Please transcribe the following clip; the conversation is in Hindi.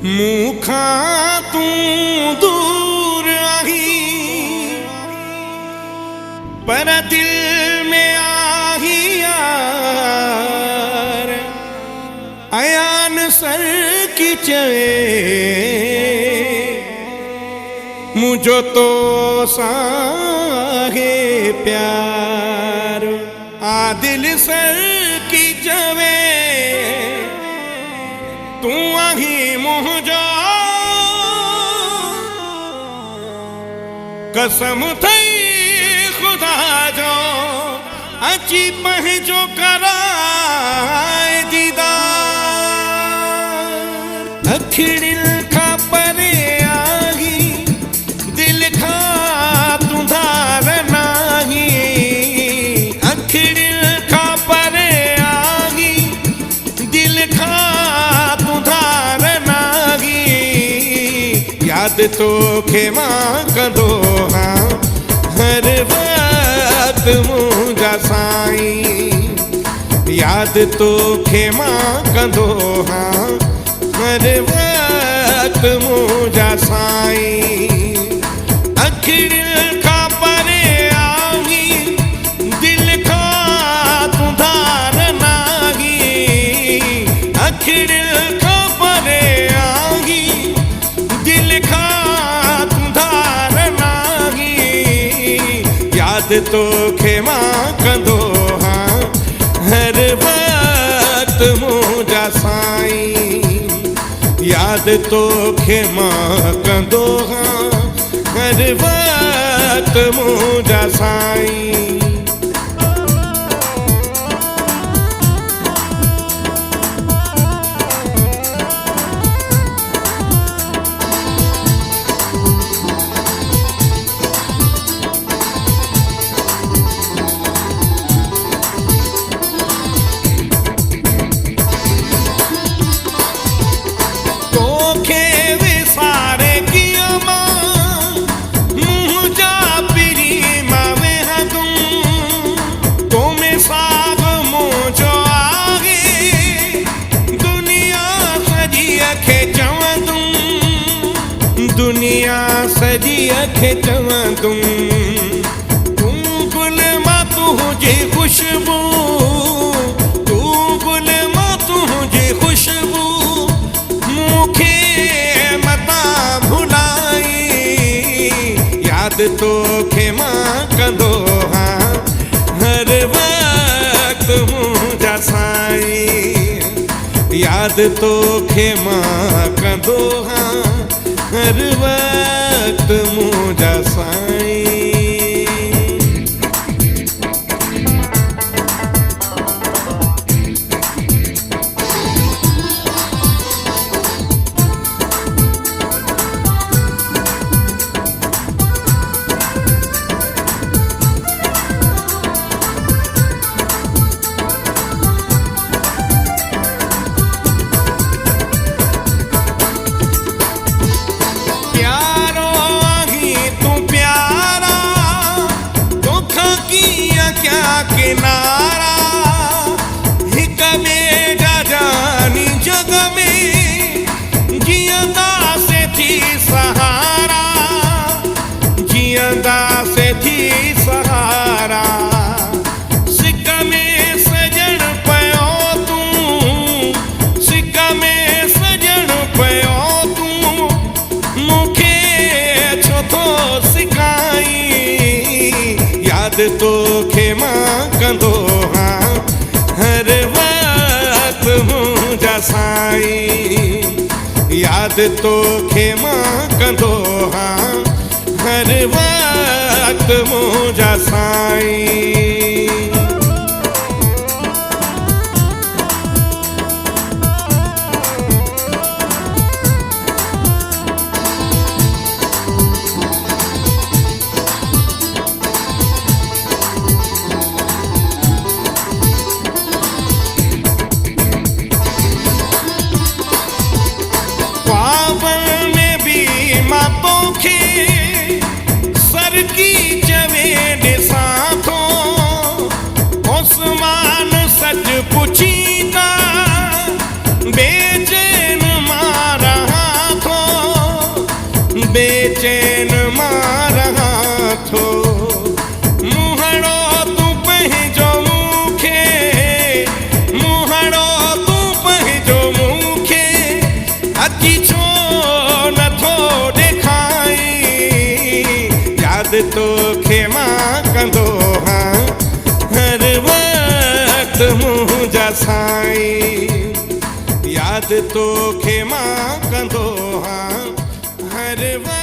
मुखा तू दूर आही पर दिल में आही यार अयान सर की चवे मुझो तो साहे प्यार आ दिल सर की चवे तू आही मुझो कसम थई खुदा जो अची पहचो कराए दीदार अखिड़िल खा परे आगी दिल खा तुधार नाही अखिड़िल खा परे आगी दिल खा तुधार नाही याद तो खे मां कंदो हाँ हर बात मुझा साईं याद तो खे मां कंदो हाँ हर बात मुझा साईं अखिड़िल खा परे आगी दिल खा तुधार नाही अखिड़िल खा परे आगी दिल खा तुधार नाही याद तो खे मां कंदो हाँ हर बात मुझा साईं याद तो खे मां कंदो हाँ हर बात मुझा साईं दुनिया सजी अखे चवां तुम गुल मां तुझे खुशबू तू गुल मां तुझे खुशबू मुखे मता भुलाई याद तो खे मां कंदो हाँ हर वक्त मुझा साईं याद तो खे मां कंदो हाँ हर वक्त मुझा साईं किनारा हिक में जानी जग में जियंदा से थी सहारा जियंदा से थी सहारा सिक में सजन पयो तू सिक में सजन पयो तू मुखे छो तो सिखाई याद तो खे मां कंदो हाँ हर वक्त मुझा साईं याद तो खे मां कंदो हाँ हर वक्त मुझा साईं सर की चवे साथों ओसमान सच पुछीदा बेचैन मारा चैन मां रहा थो मुहड़ो तू पंहिंजो मूंखे मुहड़ो तू पंहिंजो मूंखे अची छो नथो ॾेखाई यादि तोखे मां कंदो हाँ हर वक़्तु मुंहिंजा साईं यादि तोखे मां कंदो हाँ हर वक़्तु